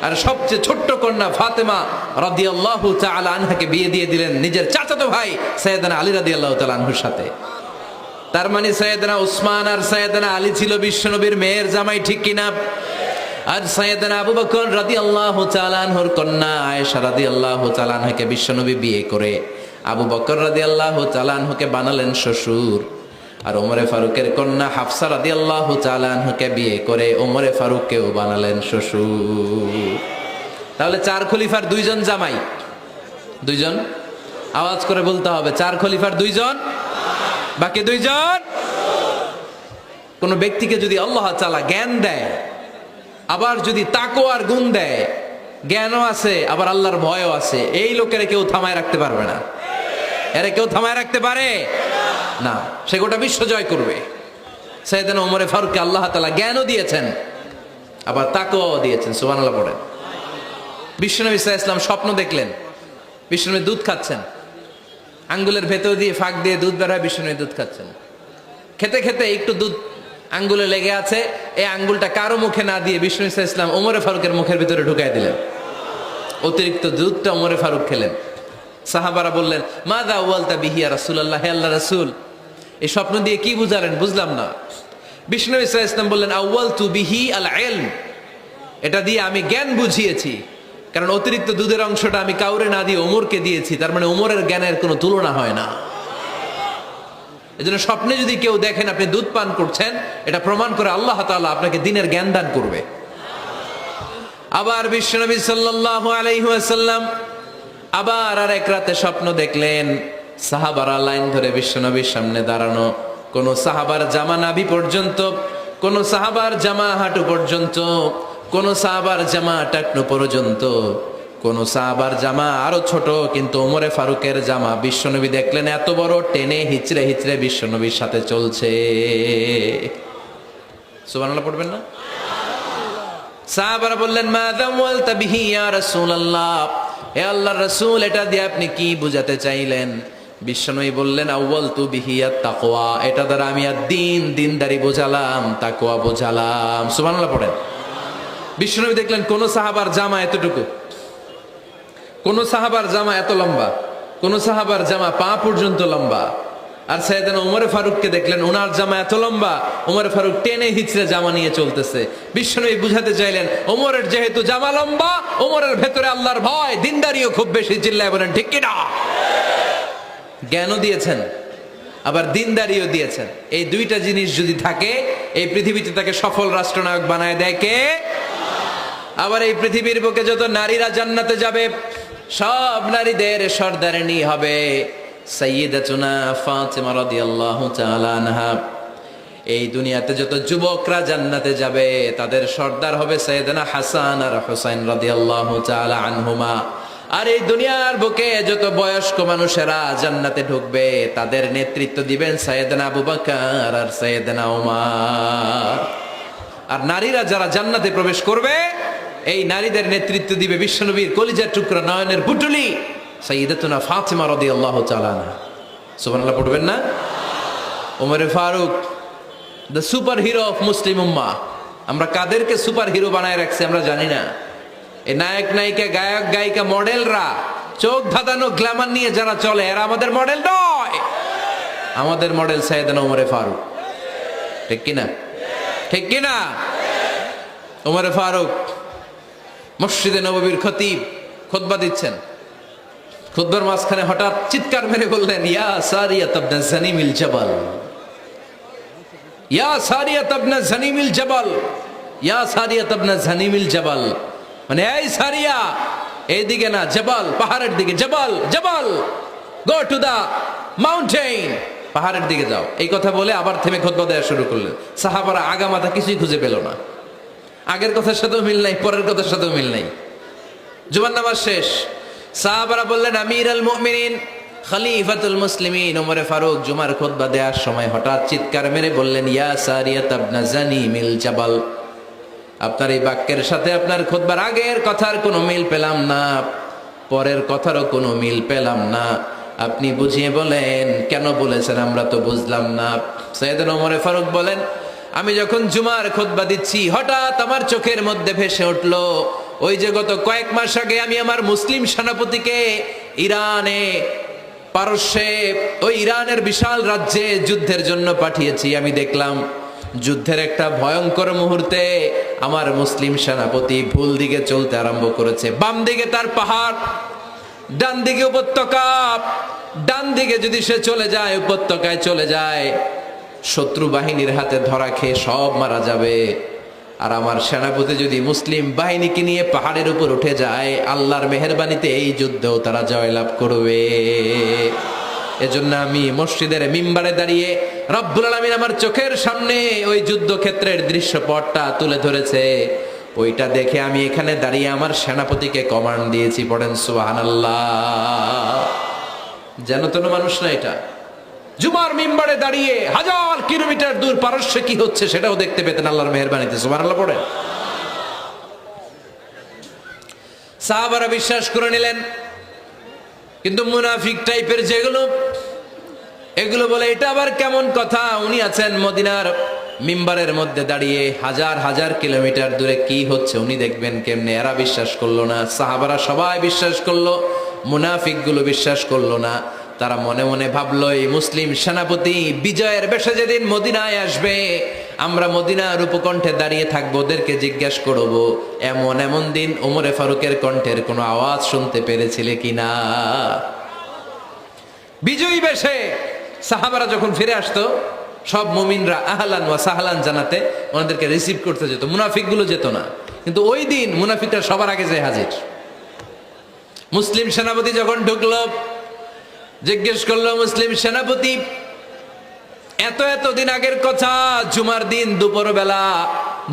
আর সবচেয়ে ছোট্ট কন্যা ফাতেমা রাদিয়াল্লাহু তাআলা আনহাকে বিয়ে দিয়ে দিলেন নিজের চাচাতো ভাই সাইয়েদনা আলী রাদিয়াল্লাহু তাআলা আনহুর সাথে। তার মানে সাইয়েদনা ওসমান আর সাইয়েদনা আলী ছিল বিশ্বনবীর মেয়ের জামাই, ঠিক কিনা? আর সাইয়েদনা আবু বকর রাদিয়াল্লাহু তাআলা আনহুর কন্যা আয়েশা রাদিয়াল্লাহু তাআলা আনহাকে বিশ্বনবী বিয়ে করে আবু বকর রাদিয়াল্লাহু তাআলা আনহুকে বানালেন শ্বশুর। আর ওমরে ফারুকের কন্যা হাফসা রাদিয়াল্লাহু তাআলা আনহাকে বিয়ে করে ওমরে ফারুককেও বানালেন শ্বশুর। তাহলে 4 খলিফার 2 জন জামাই। 2 জন, আওয়াজ করে বলতে হবে, 4 খলিফার 2 জন, বাকি 2 জন। কোন ব্যক্তিকে যদি আল্লাহ তাআলা জ্ঞান দেয়, আবার যদি তাকওয়ার গুণ দেয়, জ্ঞানও আছে আবার আল্লাহর ভয়ও আছে, এই লোকের কেউ থামায় রাখতে পারবে না। এরা কেউ থামায় রাখতে পারে না, সে গোটা বিশ্ব জয় করবে। সাইয়েদনা ওমর ফারুককে আল্লাহ তাআলা জ্ঞানও দিয়েছেন, আবার তাকওয়াও দিয়েছেন। সুবহানাল্লাহ পড়েন। বিশ্বনবী সাল্লাল্লাহু আলাইহি ওয়াসাল্লাম স্বপ্ন দেখলেন, বিশ্বনবী দুধ খাচ্ছেন, আঙ্গুলের ভেতর দিয়ে ফাঁক দিয়ে দুধ বের হয়, বিশ্বনবী দুধ খাচ্ছেন। খেতে খেতে একটু দুধ আঙ্গুলে লেগে আছে, এই আঙ্গুলটা কারো মুখে না দিয়ে বিশ্বনবী সাল্লাল্লাহু আলাইহি ওয়াসাল্লাম ওমর ফারুকের মুখের ভিতরে ঢুকাই দিলেন। অতিরিক্ত দুধটা ওমর ফারুক খেলেন। সাহাবারা বললেন, মাযা ওয়ালতা বিহি ইয়া রাসূলুল্লাহ, হে আল্লাহর রাসূল, এই স্বপ্ন দিয়ে কি বুঝালেন? বুঝলাম না। বিশ্বনবী সাল্লাল্লাহু আলাইহি ওয়াসাল্লাম বললেন, আউয়ালতু বিহি আল ইলম, এটা দিয়ে আমি জ্ঞান বুঝিয়েছি, কারণ অতিরিক্ত দুধের অংশটা আমি কাউরে না দিয়ে ওমরকে দিয়েছি, তার মানে ওমরের জ্ঞানের কোনো তুলনা হয় না। এজন্য স্বপ্নে যদি কেউ দেখেন আপনি দুধ পান করছেন, এটা প্রমাণ করে আল্লাহ তাআলা আপনাকে দ্বীনের জ্ঞান দান করবে। আবার বিশ্বনবী সাল্লাল্লাহু আলাইহি ওয়াসাল্লাম আবার আর এক রাতে স্বপ্ন দেখলেন, সাহাবারা লাইন ধরে বিশ্বনবীর সামনে দাঁড়ানো। কোন সাহাবার জামা নাভি পর্যন্ত, কোন সাহাবার জামা হাঁটু পর্যন্ত, কোন সাহাবার জামা টাকনু পর্যন্ত, কোন সাহাবার জামা আরো ছোট, কিন্তু ওমরে ফারুকের জামা বিশ্বনবী দেখলেন এত বড়, টেনে হিচড়ে হিচড়ে বিশ্বনবীর সাথে চলছে। সুবহানাল্লাহ পড়বেন না? সাহাবারা বললেন, মাযা ওয়ালতা বিহি ইয়া রাসূলুল্লাহ, হে আল্লাহর রাসূল, এটা দিয়ে আপনি কি বুঝাতে চাইলেন? বিশ্বনবী বললেন, আউয়ালতু বিহি আত-তাকওয়া, এটা দ্বারা আমি আর-দ্বীন, দ্বীনদারি বোঝালাম, তাকওয়া বোঝালাম। সুবহানাল্লাহ পড়েন। বিশ্বনবী দেখলেন কোন সাহাবার জামা এতটুকু, কোন সাহাবার জামা এত লম্বা, কোন সাহাবার জামা পা পর্যন্ত লম্বা। আর সাইয়েদনা ওমর ফারুককে দেখলেন ওনার জামা এত লম্বা, ওমর ফারুক টেনে হিচড়ে জামা নিয়ে চলতেছে। বিশ্বনবী বুঝাতে চাইলেন, ওমরের যেহেতু জামা লম্বা, ওমরের ভেতরে আল্লাহর ভয়, দ্বীনদারিও খুব বেশি। চিল্লায় বলেন ঠিক কিনা? জ্ঞানও দিয়েছেন, আবার দ্বীনদারিও দিয়েছেন। এই দুইটা জিনিস যদি থাকে, এই পৃথিবীতে তাকে সফল রাষ্ট্রনায়ক বানায় দেয় কে? আবার এই পৃথিবীর বুকে যত নারীরা জান্নাতে যাবে, সব নারীদের সর্দারিনী হবে সাইয়্যিদাতুনা ফাতিমা রাদিয়াল্লাহু তাআলা আনহা। এই দুনিয়াতে যত যুবকরা জান্নাতে যাবে, তাদের সর্দার হবে সাইয়েদনা হাসান আর হুসাইন রাদিয়াল্লাহু তাআলা আনহুমা। আর এই দুনিয়ার বুকে যত বয়স্ক মানুষেরা জান্নাতে ঢুকবে, তাদের নেতৃত্ব দিবেন সাইয়েদনা আবু বকর আর সাইয়েদনা ওমর। আর নারীরা যারা জান্নাতে প্রবেশ করবে, এই নারীদের নেতৃত্ব দিবে বিশ্বনবীর কলিজার টুকরা, নয়নের পুটুলি সাইয়্যিদাতুনা ফাতিমা রাদিয়াল্লাহু তাআলা আনহা। সুবহানাল্লাহ পড়বেন না? Omar Faruk, the superhero of Muslim উম্মাহ। আমরা কাদেরকে সুপার হিরো বানায় রাখছি আমরা জানি না। এই নায়ক নায়িকা, গায়ক গায়িকা, মডেলরা, চোখ ধাঁধানো গ্ল্যামার নিয়ে যারা চলে, এরা আমাদের মডেল নয়। আমাদের মডেল সাইয়েদনা ওমর ফারুক। ঠিক কিনা? ঠিক কিনা? ওমর ফারুক মসজিদে নববীর খতিব, খুতবা দিচ্ছেন। খুতবার মাঝখানে হঠাৎ চিৎকার মেরে বললেন, ইয়া সারিয়াত ইবনে জানিমিল জাবাল, ইয়া সারিয়াত ইবনে জানিমিল জাবাল, ইয়া সারিয়াত ইবনে জানিমিল জাবাল। মানে এই সারিয়া, এইদিকে না, জাবাল পাহাড়ের দিকে, জাবাল জাবাল, গো টু দা মাউন্টেন, পাহাড়ের দিকে যাও। এই কথা বলে আবার থেমে খুতবা দেওয়া শুরু করলেন। সাহাবারা আগামাথা কিছুই খুঁজে পেল না। আগের কথার সাথেও মিল নাই, পরের কথার সাথেও মিল নাই। জুমার নামাজ শেষ। সাহাবারা বললেন, আমিরুল মুমিনিন, খলিফাতুল মুসলিমিন ওমর ফারুক জুমার খুতবা দেওয়ার সময় হঠাৎ চিৎকার মেরে বললেন, ইয়া সারিয়াত ইবনে জানিমিল জাবাল। আপনার এই বাক্যের সাথে আপনার খুতবার আগের কথার কোনো মিল পেলাম না, পরের কথারও কোনো মিল পেলাম না। আপনি বুঝিয়ে বলেন, কেন বলেছেন আমরা তো বুঝলাম না। সাইয়েদনা ওমর ফারুক বলেন, আমি যখন জুমার খুতবা দিচ্ছি, হঠাৎ আমার চোখের মধ্যে ভেসে উঠলো ওই যে গত কয়েক মাস আগে আমি আমার মুসলিম সেনাপতিকে ইরানে, পারস্যে, ওই ইরানের বিশাল রাজ্যে যুদ্ধের জন্য পাঠিয়েছি। আমি দেখলাম যুদ্ধের একটা ভয়ঙ্কর মুহূর্তে আমার মুসলিম সেনাপতি ভুল দিকে চলতে আরম্ভ করেছে। বাম দিকে তার পাহাড়, ডান দিকে উপত্যকা। ডান দিকে যদি সে চলে যায়, উপত্যকায় চলে যায়, শত্রু বাহিনীর হাতে ধরা খেয়ে সব মারা যাবে। আর আমার সেনাপতি যদি মুসলিম বাহিনীকে নিয়ে পাহাড়ের উপর উঠে যায়, আল্লাহর মেহেরবানিতে এই যুদ্ধেও তারা জয়লাভ করবে। এজন্য আমি মসজিদের মিম্বারে দাঁড়িয়ে রব্বুল আলামিন আমার চোখের সামনে ওই যুদ্ধক্ষেত্রের দৃশ্যপটটা তুলে ধরেছে, ওইটা দেখে আমি এখানে দাঁড়িয়ে আমার সেনাপতিকে কমান্ড দিয়েছি। পড়েন সুবহানাল্লাহ। যেন তেন মানুষ না এটা। জুমার মিম্বারে দাঁড়িয়ে হাজার কিলোমিটার দূর পারস্যে কি হচ্ছে সেটাও দেখতে পেতেন আল্লাহর মেহেরবানিতে। সুবহানাল্লাহ পড়ে। সাহাবারা বিশ্বাস করে নিলেন, কিন্তু মুনাফিক টাইপের যেগুলো, এগুলো বলে এটা আবার কেমন কথা, উনি আছেন মদিনার মিম্বারের মধ্যে দাঁড়িয়ে, হাজার হাজার কিলোমিটার দূরে কি হচ্ছে উনি দেখবেন কেমনে। এরা বিশ্বাস করলো না। সাহাবারা সবাই বিশ্বাস করলো, মুনাফিক গুলো বিশ্বাস করলো না। তারা মনে মনে ভাবলো, এই মুসলিম সেনাপতি বিজয়ের বেশে যেদিন মদিনায় আসবে, আমরা মদিনার উপকণ্ঠে দাঁড়িয়ে থাকবো, ওদেরকে জিজ্ঞাসা করবো এমন এমন দিন ওমরে ফারুকের কণ্ঠের কোনো আওয়াজ শুনতে পেরেছিলে কিনা। বিজয়ী বেশে সাহাবারা যখন ফিরে আসতো, সব মুমিনরা আহলান ওয়া সাহলান জানাতে ওনাদেরকে রিসিভ করতে যেত, মুনাফিক গুলো যেত না। কিন্তু ওই দিন মুনাফিকরা সবার আগে যায় হাজির। মুসলিম সেনাপতি যখন ঢুকলো, জিজ্ঞেস করলো মুসলিম সেনাপতি, এত দিন আগের কথা, জুমার দিন দুপুরবেলা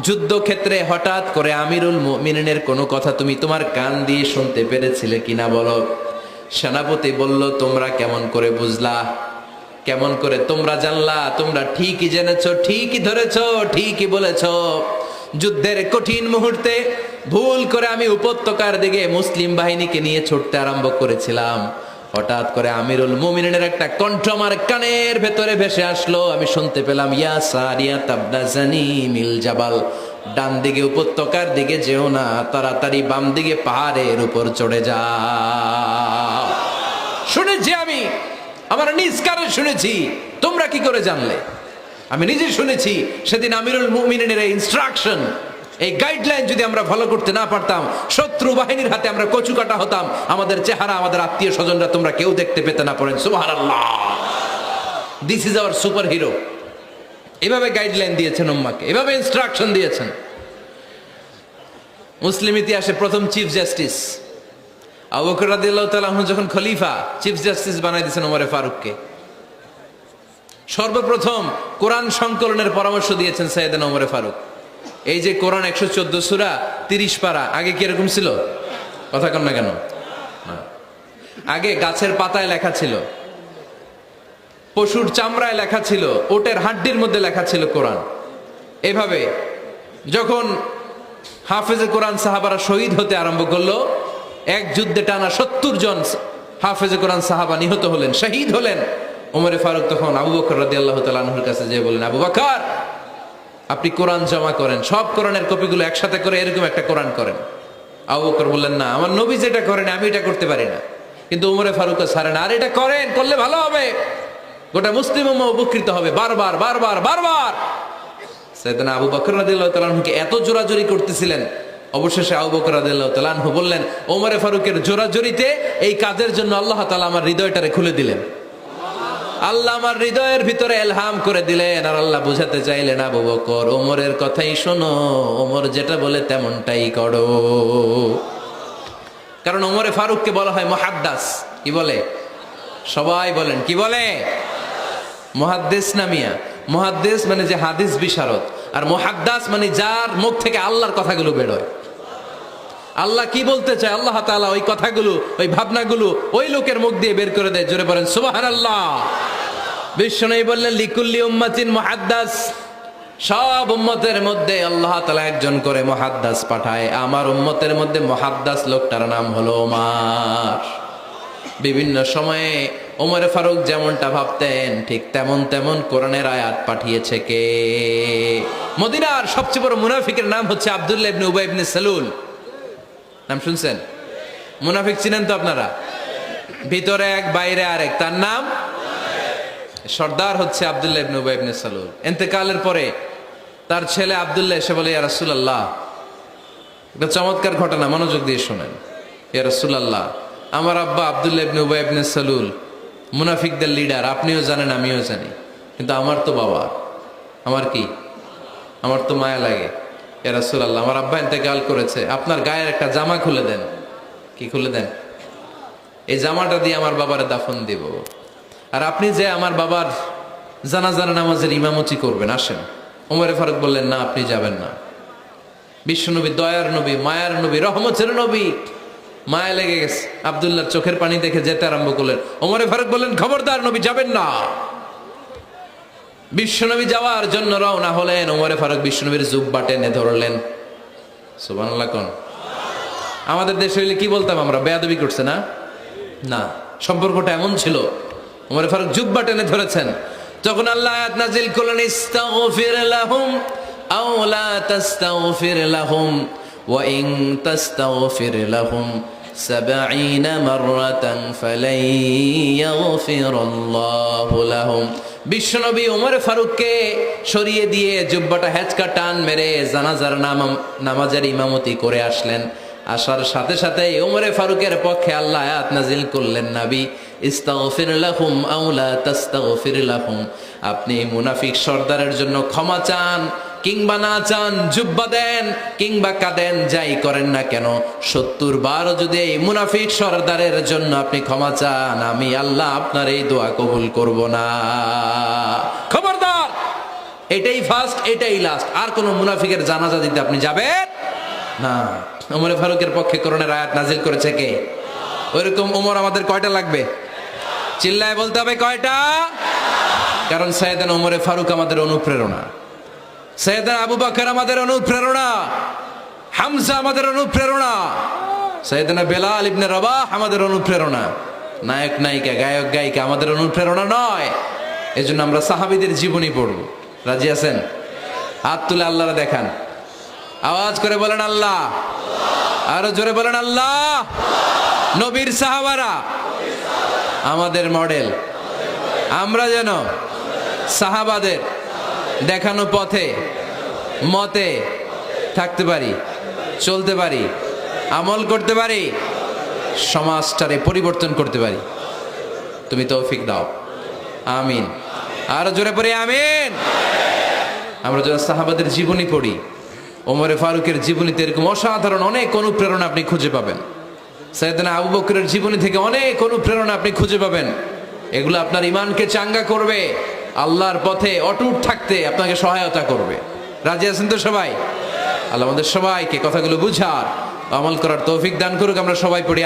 যুদ্ধক্ষেত্রে হঠাৎ করে আমিরুল মুমিনিনের কোনো কথা তুমি তোমার কান দিয়ে শুনতে পেরেছিলে কিনা বলো। সেনাপতি বলল, তোমরা কেমন করে বুঝলা, কেমন করে তোমরা জানলা? তোমরা ঠিকই জেনেছো, ঠিকই ধরেছো, ঠিকই বলেছো। যুদ্ধের কঠিন মুহূর্তে ভুল করে আমি উপত্যকার দিকে মুসলিম বাহিনীকে নিয়ে ছুটতে আরম্ভ করেছিলাম। হঠাৎ করে আমিরুল মুমিনিনের একটা কণ্ঠ আমার কানের ভেতরে ভেসে আসলো। আমি শুনতে পেলাম, ইয়া সারিয়া তাবনা জানিমিল জাবাল, ডান দিকে উপত্যকার দিকে যেও না, তাড়াতাড়ি বাম দিকে পাহাড়ের উপর চড়ে যাও। শুনেছি আমি, আমার নিজ কানে শুনেছি। তোমরা কি করে জানলে? আমি নিজে শুনেছি। সেদিন আমিরুল মুমিনিনের এই ইনস্ট্রাকশন, এই গাইডলাইন যদি আমরা ফলো করতে না পারতাম, শত্রু বাহিনীর হাতে আমরা কচু কাটা হতাম। আমাদের চেহারা, আমাদের আত্মীয় স্বজনরা তোমরা কেউ দেখতে পেতে না। পড়েন সুবহানাল্লাহ। This is our super hero. এভাবে গাইডলাইন দিয়েছেন উম্মাকে, এভাবে ইনস্ট্রাকশন দিয়েছেন। মুসলিম ইতিহাসে প্রথম চিফ জাস্টিস আবু বকর রাদিয়াল্লাহু তাআলা আনহু যখন খলিফা, চিফ জাস্টিস বানাই দিয়েছেন ওমরে ফারুককে। সর্বপ্রথম কোরআন সংকলনের পরামর্শ দিয়েছেন সাইয়েদনা ওমরে ফারুক। এই যে কোরআন 114 সূরা 30 পারা, আগে কি এরকম ছিল? কথা কন না কেন? আগে গাছের পাতায় লেখা ছিল, পশুর চামড়ায় লেখা ছিল, ওটের হাড্ডির মধ্যে লেখা ছিল কোরআন। এভাবে যখন হাফেজে কোরআন সাহাবারা শহীদ হতে আরম্ভ করলো, এক যুদ্ধে টানা 70 জন হাফেজে কোরআন সাহাবা নিহত হলেন, শহীদ হলেন। ওমরে ফারুক তখন আবু বকর রাদিয়াল্লাহু তাআলা আনহুর কাছে যেয়ে বলেন, আবু বকর, আপনি কোরআন জমা করেন, সব কোরআনের কপিগুলো একসাথে করে এরকম একটা কোরআন করেন। আবু বকর বললেন, না, আমার নবী যেটা করেন আমি এটা করতে পারি না। কিন্তু ওমরে ফারুক ছাড়ে না, আর এটা করেন, করলে ভালো হবে, গোটা মুসলিম উম্মাহ উপকৃত হবে। বারবার বারবার বারবার সাইয়েদনা আবু বকর রাদিয়াল্লাহু তাআলা আনহুকে এত জোরাজোরি করতেছিলেন, অবশেষে আবু বকর রাদিয়াল্লাহু তাআলা আনহু বললেন, ওমরে ফারুকের জোরাজোরিতে এই কাজের জন্য আল্লাহ তাআলা আমার হৃদয়টারে খুলে দিলেন। আল্লাহ আমার হৃদয়ের ভিতরে ইলহাম করে দিলেন। আর আল্লাহ বুঝাতে চাইলেন, আবু বকর, ওমরের কথাই শোনো, ওমর যেটা বলে তেমনটাই করো। কারণ ওমরে ফারুককে বলা হয় মুহাদ্দিস। কি বলে? সবাই বলেন, কি বলে? মুহাদ্দিস না মিয়া? মুহাদ্দিস মানে যে হাদিস বিশারদ, আর মুহাদ্দিস মানে যার মুখ থেকে আল্লাহর কথাগুলো বের হয়। আল্লাহ কি বলতে চায়, আল্লাহ তাআলা ওই কথাগুলো, ওই ভাবনাগুলো ওই লোকের মুখ দিয়ে বের করে দেয়। জোরে বলেন সুবহানাল্লাহ। বিশ্বনবী বললেন, লিকুল্লি উম্মাতিন মুহাদ্দিস, সব উম্মতের মধ্যে আল্লাহ তাআলা একজন করে মুহাদ্দিস পাঠায়। আমার উম্মতের মধ্যে মুহাদ্দিস লোকটার নাম হলো ওমর। বিভিন্ন সময়ে ওমরে ফারুক যেমনটা ভাবতেন, ঠিক তেমন কোরআনের আয়াত পাঠিয়েছে কে? মদিনার সবচেয়ে বড় মুনাফিকের নাম হচ্ছে আব্দুল্লাহ ইবনে উবাই ইবনে সালুল। নাম শুনছেন? মুনাফিক চিনেন তো আপনারা? ভিতরে এক, বাইরে আরেক, তার নাম সর্দার হচ্ছে আব্দুল্লাহ ইবনে উবাই ইবনে সালুল। ইন্তেকালের পরে তার ছেলে আব্দুল্লাহ এসে বলে, ইয়া রাসূলুল্লাহ, একটা চমৎকার ঘটনা, মনোযোগ দিয়ে শোনেন। ইয়া রাসূলুল্লাহ, আমার আব্বা আব্দুল্লাহ ইবনে উবাই ইবনে সালুল মুনাফিকদের লিডার, আপনিও জানেন আমিও জানি, কিন্তু আমার তো বাবা, আমার কি, আমার তো মায়া লাগে। ইয়া রাসূলুল্লাহ, আমার আব্বা ইন্তেকাল করেছে, আপনার গায়ের একটা জামা খুলে দেন। কি খুলে দেন? এই জামাটা দিয়ে আমার বাবার দাফন দিব, আর আপনি যে আমার বাবার জানাজার নামাজের ইমামতি করবেন, আসেন। ওমরে ফারুক বললেন, না, আপনি যাবেন না। বিশ্বনবী দয়ার নবী, মায়ার নবী, রহমতের নবী, মায়া লেগে গেছে, আব্দুল্লাহর চোখের পানি দেখে যেতে আরম্ভ করলেন। ওমরে ফারুক বললেন, খবরদার, নবী যাবেন না। বিশ্বনবী যাওয়ার জন্য রওনা হলেন। ওমরে ফারুক বিশ্বনবীর জুব্বা টেনে ধরলেন। সুবহানাল্লাহ কোন? আমাদের দেশে হইলে কি বলতাম আমরা? বেয়াদবি করছে না? না, সম্পর্কটা এমন ছিল। ওমরে ফারুক জুব্বা টেনে ধরেছেন। যখন আল্লাহ আয়াত নাজিল করলেন, ইস্তাগফির লাহুম আও লা তাস্তাগফির লাহুম ওয়া ইন তাস্তাগফির লাহুম 70 মাররাতান ফালাই ইয়াগফিরুল্লাহু লাহুম। বিশ্বনবী ওমরে ফারুককে সরিয়ে দিয়ে জুব্বাটা হেঁচকা টান মেরে জানাজার নামাজের ইমামতি করে আসলেন। আসার সাথে সাথে ওমরে ফারুকের পক্ষে আল্লাহ আয়াত নাজিল করলেন, নবী, ইস্তাগফির লাহুম আও লা তাস্তাগফির লাহুম, আপনি মুনাফিক সর্দারের জন্য ক্ষমা চান কিংবা নাচান, জুব্বা দেন, কিংবা কাঁদেন, যাই করেন না কেন, 70 বার যদি এই মুনাফিক সরদারের জন্য আপনি ক্ষমা চান, আমি আল্লাহ আপনার এই দোয়া কবুল করব না। খবরদার, এটাই ফার্স্ট, এটাই লাস্ট। আর কোন মুনাফিকের জানাজা দিতে আপনি যাবেন না। ওমর ফারুকের পক্ষে করোনার আয়াত নাজিল করেছে কে? ওইরকম ওমর আমাদের কয়টা লাগবে? চিল্লায় বলতে হবে কয়টা? কারণ সাইয়েদনা ওমরে ফারুক আমাদের অনুপ্রেরণা, সাইয়েদনা আবু বকর আমাদের অনুপ্রেরণা, হামজা আমাদের অনুপ্রেরণা, সাইয়েদনা বেলাল ইবনে রবাহ আমাদের অনুপ্রেরণা। নায়ক নায়িকা, গায়ক গায়িকা আমাদের অনুপ্রেরণা নয়। এজন্য আমরা সাহাবীদের জীবনী পড়ব। রাজি আছেন? হাত তুলে আল্লাহরে দেখান, আওয়াজ করে বলেন আল্লাহ, আরো জোরে বলেন আল্লাহ। নবীর সাহাবারা আমাদের মডেল, আমরা যেন সাহাবাদের দেখানো পথে মতে থাকতে পারি, চলতে পারি, আমল করতে পারি, সমাজটারে পরিবর্তন করতে পারি। তুমি তৌফিক দাও, আমিন। আরো জোরে পড়ি আমিন। আমরা যেন সাহাবাদের জীবনী পড়ি, ওমরে ফারুকের জীবনীতে এরকম অসাধারণ অনেক অনুপ্রেরণা আপনি খুঁজে পাবেন। সাইয়েদনা আবু বকরের জীবনী থেকে অনেক অনুপ্রেরণা আপনি খুঁজে পাবেন। এগুলো আপনার ঈমানকে চাঙ্গা করবে, আল্লাহর পথে অটুট থাকতে আপনাকে সহায়তা করবে। রাজি আছেন তো সবাই? আল্লাহ আমাদের সবাইকে কথাগুলো বুঝার, আমল করার তৌফিক দান করুক। আমরা সবাই পড়ি।